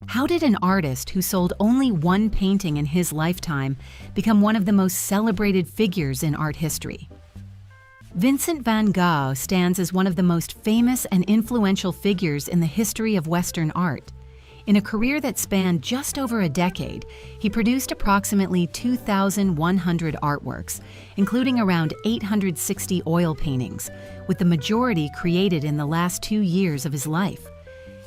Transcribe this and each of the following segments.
How did an artist who sold only one painting in his lifetime become one of the most celebrated figures in art history? Vincent van Gogh stands as one of the most famous and influential figures in the history of Western art. In a career that spanned just over a decade, he produced approximately 2,100 artworks, including around 860 oil paintings, with the majority created in the last 2 years of his life.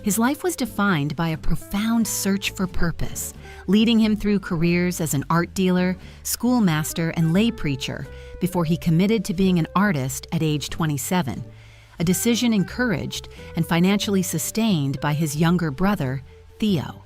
His life was defined by a profound search for purpose, leading him through careers as an art dealer, schoolmaster, and lay preacher before he committed to being an artist at age 27, a decision encouraged and financially sustained by his younger brother, Theo.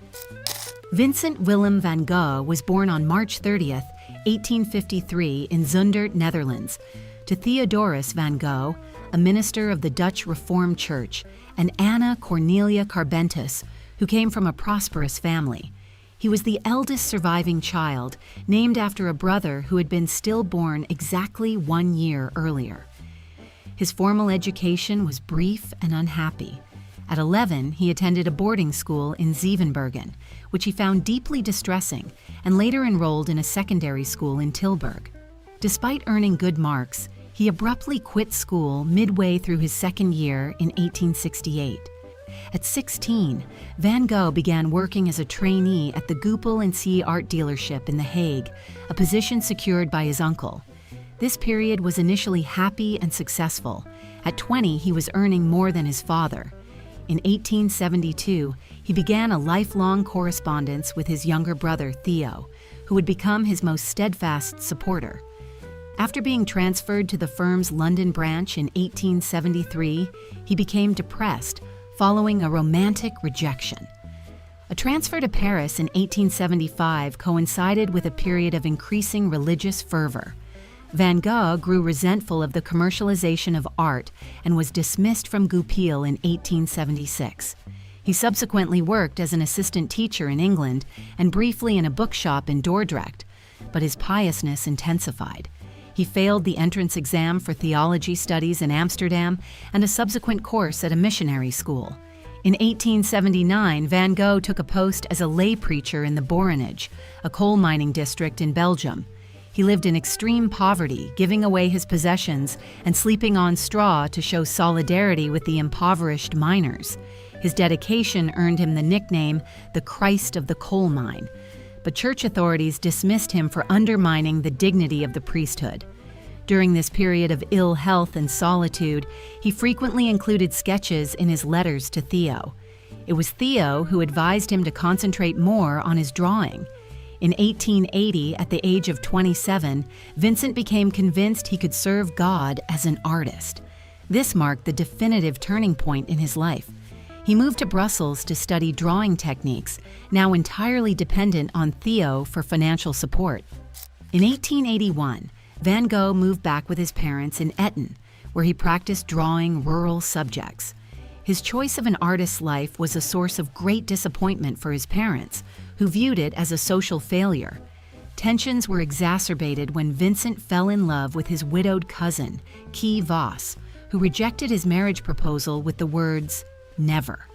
Vincent Willem van Gogh was born on March 30th, 1853 in Zundert, Netherlands, to Theodorus van Gogh, a minister of the Dutch Reformed Church, and Anna Cornelia Carbentus, who came from a prosperous family. He was the eldest surviving child, named after a brother who had been stillborn exactly 1 year earlier. His formal education was brief and unhappy. At 11, he attended a boarding school in Zevenbergen, which he found deeply distressing, and later enrolled in a secondary school in Tilburg. Despite earning good marks, he abruptly quit school midway through his second year in 1868. At 16, Van Gogh began working as a trainee at the Goupil & Cie art dealership in The Hague, a position secured by his uncle. This period was initially happy and successful. At 20, he was earning more than his father. In 1872, he began a lifelong correspondence with his younger brother, Theo, who would become his most steadfast supporter. After being transferred to the firm's London branch in 1873, he became depressed, following a romantic rejection. A transfer to Paris in 1875 coincided with a period of increasing religious fervor. Van Gogh grew resentful of the commercialization of art and was dismissed from Goupil in 1876. He subsequently worked as an assistant teacher in England and briefly in a bookshop in Dordrecht, but his piousness intensified. He failed the entrance exam for theology studies in Amsterdam and a subsequent course at a missionary school. In 1879, Van Gogh took a post as a lay preacher in the Borinage, a coal mining district in Belgium. He lived in extreme poverty, giving away his possessions and sleeping on straw to show solidarity with the impoverished miners. His dedication earned him the nickname the Christ of the Coal Mine. But church authorities dismissed him for undermining the dignity of the priesthood. During this period of ill health and solitude, he frequently included sketches in his letters to Theo. It was Theo who advised him to concentrate more on his drawing. In 1880, at the age of 27, Vincent became convinced he could serve God as an artist. This marked the definitive turning point in his life. He moved to Brussels to study drawing techniques, now entirely dependent on Theo for financial support. In 1881, Van Gogh moved back with his parents in Etten, where he practiced drawing rural subjects. His choice of an artist's life was a source of great disappointment for his parents, who viewed it as a social failure. Tensions were exacerbated when Vincent fell in love with his widowed cousin, Key Voss, who rejected his marriage proposal with the words, "Never."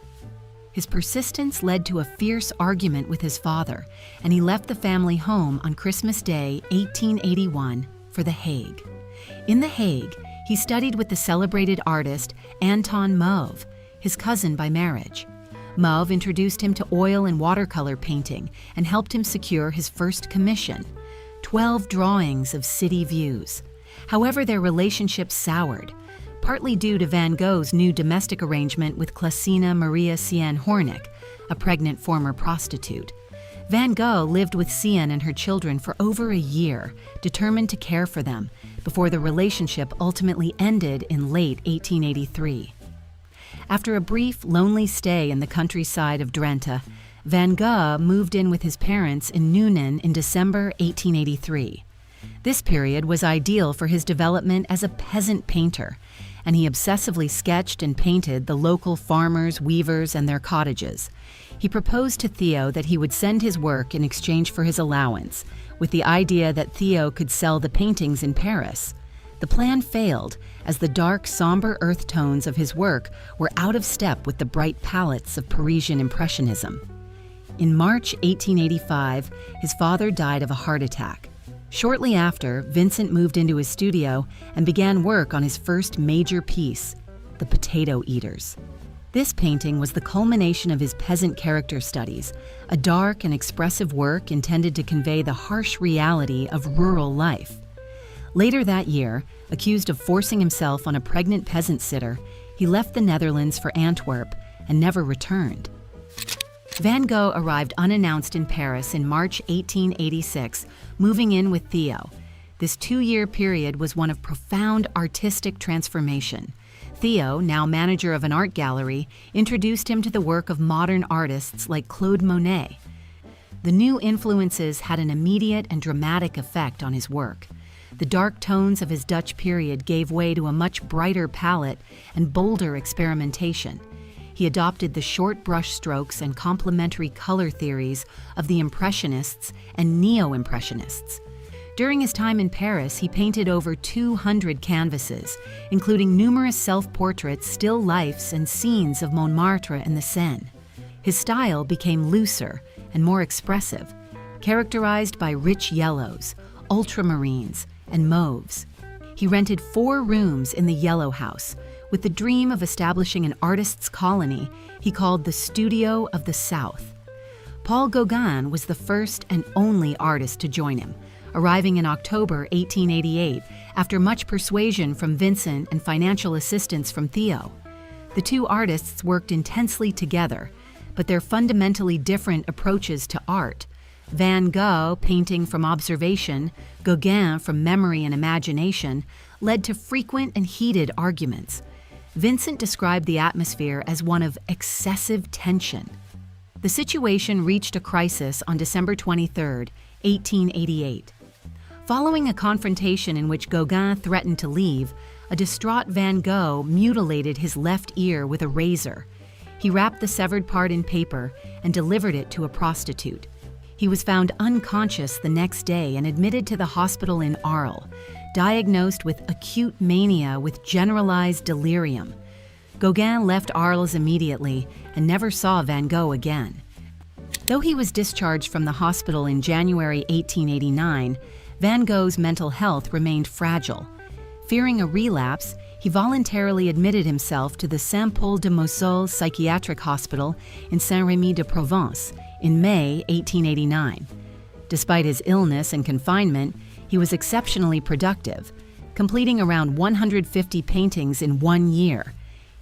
His persistence led to a fierce argument with his father, and he left the family home on Christmas Day, 1881, for The Hague. In The Hague, he studied with the celebrated artist Anton Mauve, his cousin by marriage. Mauve introduced him to oil and watercolor painting and helped him secure his first commission, 12 drawings of city views. However, their relationship soured, partly due to Van Gogh's new domestic arrangement with Clasina Maria Sien Hornick, a pregnant former prostitute. Van Gogh lived with Sien and her children for over a year, determined to care for them, before the relationship ultimately ended in late 1883. After a brief, lonely stay in the countryside of Drenthe, Van Gogh moved in with his parents in Nuenen in December 1883. This period was ideal for his development as a peasant painter, and he obsessively sketched and painted the local farmers, weavers, and their cottages. He proposed to Theo that he would send his work in exchange for his allowance, with the idea that Theo could sell the paintings in Paris. The plan failed, as the dark, somber earth tones of his work were out of step with the bright palettes of Parisian Impressionism. In March 1885, his father died of a heart attack. Shortly after, Vincent moved into his studio and began work on his first major piece, The Potato Eaters. This painting was the culmination of his peasant character studies, a dark and expressive work intended to convey the harsh reality of rural life. Later that year, accused of forcing himself on a pregnant peasant sitter, he left the Netherlands for Antwerp and never returned. Van Gogh arrived unannounced in Paris in March 1886, moving in with Theo. This 2-year period was one of profound artistic transformation. Theo, now manager of an art gallery, introduced him to the work of modern artists like Claude Monet. The new influences had an immediate and dramatic effect on his work. The dark tones of his Dutch period gave way to a much brighter palette and bolder experimentation. He adopted the short brushstrokes and complementary color theories of the Impressionists and Neo-Impressionists. During his time in Paris, he painted over 200 canvases, including numerous self-portraits, still lifes, and scenes of Montmartre and the Seine. His style became looser and more expressive, characterized by rich yellows, ultramarines, and mauves. He rented 4 rooms in the Yellow House, with the dream of establishing an artist's colony he called the Studio of the South. Paul Gauguin was the first and only artist to join him, arriving in October 1888 after much persuasion from Vincent and financial assistance from Theo. The two artists worked intensely together, but their fundamentally different approaches to art, Van Gogh painting from observation, Gauguin from memory and imagination, led to frequent and heated arguments. Vincent described the atmosphere as one of excessive tension. The situation reached a crisis on December 23, 1888. Following a confrontation in which Gauguin threatened to leave, a distraught Van Gogh mutilated his left ear with a razor. He wrapped the severed part in paper and delivered it to a prostitute. He was found unconscious the next day and admitted to the hospital in Arles, diagnosed with acute mania with generalized delirium. Gauguin left Arles immediately and never saw Van Gogh again. Though he was discharged from the hospital in January 1889, Van Gogh's mental health remained fragile. Fearing a relapse, he voluntarily admitted himself to the Saint-Paul-de-Moselle Psychiatric Hospital in Saint-Rémy-de-Provence in May 1889. Despite his illness and confinement, he was exceptionally productive, completing around 150 paintings in 1 year.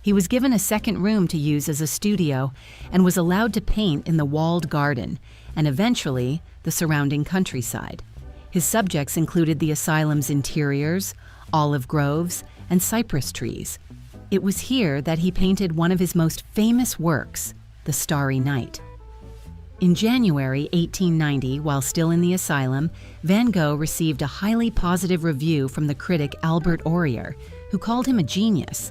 He was given a second room to use as a studio and was allowed to paint in the walled garden and eventually the surrounding countryside. His subjects included the asylum's interiors, olive groves, and cypress trees. It was here that he painted one of his most famous works, The Starry Night. In January 1890, while still in the asylum, Van Gogh received a highly positive review from the critic Albert Aurier, who called him a genius.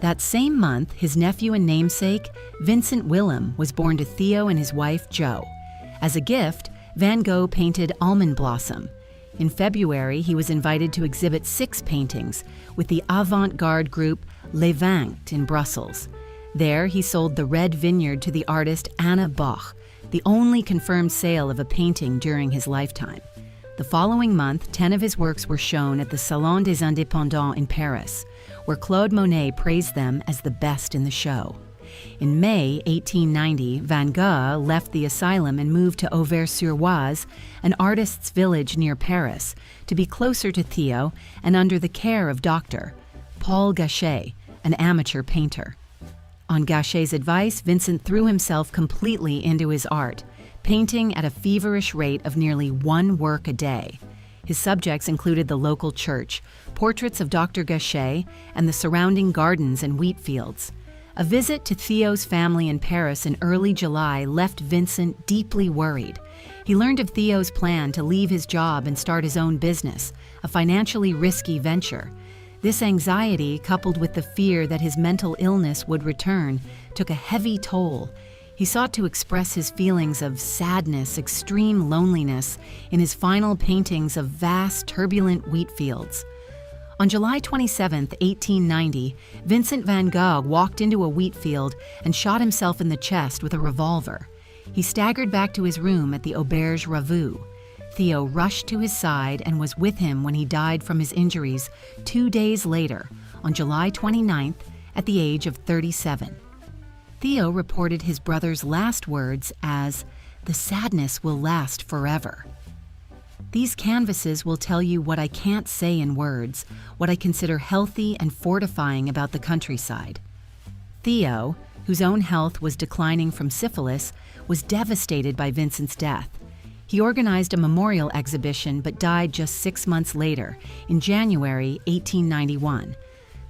That same month, his nephew and namesake, Vincent Willem, was born to Theo and his wife, Jo. As a gift, Van Gogh painted Almond Blossom. In February, he was invited to exhibit 6 paintings with the avant-garde group Les Vingt in Brussels. There, he sold the Red Vineyard to the artist Anna Boch, the only confirmed sale of a painting during his lifetime. The following month, 10 of his works were shown at the Salon des Indépendants in Paris, where Claude Monet praised them as the best in the show. In May 1890, Van Gogh left the asylum and moved to Auvers-sur-Oise, an artist's village near Paris, to be closer to Theo and under the care of Dr. Paul Gachet, an amateur painter. On Gachet's advice, Vincent threw himself completely into his art, painting at a feverish rate of nearly 1 work a day. His subjects included the local church, portraits of Dr. Gachet, and the surrounding gardens and wheat fields. A visit to Theo's family in Paris in early July left Vincent deeply worried. He learned of Theo's plan to leave his job and start his own business, a financially risky venture. This anxiety, coupled with the fear that his mental illness would return, took a heavy toll. He sought to express his feelings of sadness, extreme loneliness, in his final paintings of vast, turbulent wheat fields. On July 27, 1890, Vincent van Gogh walked into a wheat field and shot himself in the chest with a revolver. He staggered back to his room at the Auberge Ravoux. Theo rushed to his side and was with him when he died from his injuries 2 days later, on July 29th, at the age of 37. Theo reported his brother's last words as, "The sadness will last forever." These canvases will tell you what I can't say in words, what I consider healthy and fortifying about the countryside. Theo, whose own health was declining from syphilis, was devastated by Vincent's death. He organized a memorial exhibition but died just 6 months later, in January 1891.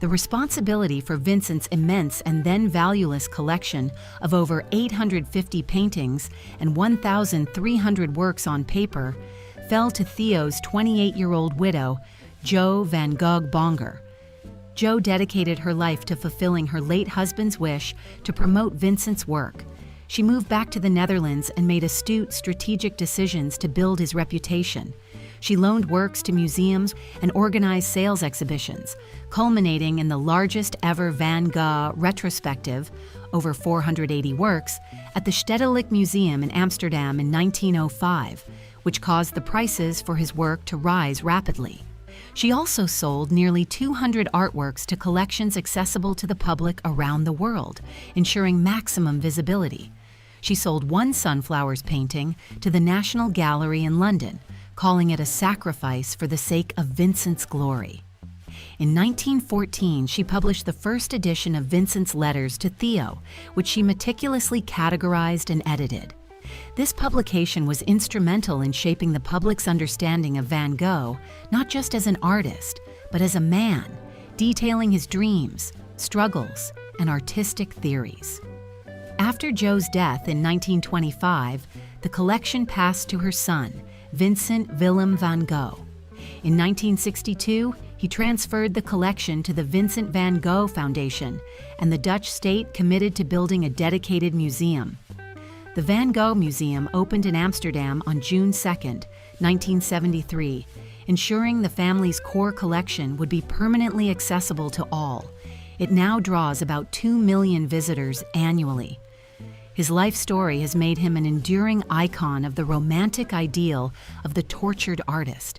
The responsibility for Vincent's immense and then valueless collection of over 850 paintings and 1,300 works on paper fell to Theo's 28-year-old widow, Jo van Gogh Bonger. Jo dedicated her life to fulfilling her late husband's wish to promote Vincent's work. She moved back to the Netherlands and made astute, strategic decisions to build his reputation. She loaned works to museums and organized sales exhibitions, culminating in the largest ever Van Gogh retrospective, over 480 works, at the Stedelijk Museum in Amsterdam in 1905, which caused the prices for his work to rise rapidly. She also sold nearly 200 artworks to collections accessible to the public around the world, ensuring maximum visibility. She sold one Sunflowers painting to the National Gallery in London, calling it a sacrifice for the sake of Vincent's glory. In 1914, she published the first edition of Vincent's letters to Theo, which she meticulously categorized and edited. This publication was instrumental in shaping the public's understanding of Van Gogh, not just as an artist, but as a man, detailing his dreams, struggles, and artistic theories. After Jo's death in 1925, the collection passed to her son, Vincent Willem van Gogh. In 1962, he transferred the collection to the Vincent van Gogh Foundation, and the Dutch state committed to building a dedicated museum. The Van Gogh Museum opened in Amsterdam on June 2, 1973, ensuring the family's core collection would be permanently accessible to all. It now draws about 2 million visitors annually. His life story has made him an enduring icon of the romantic ideal of the tortured artist.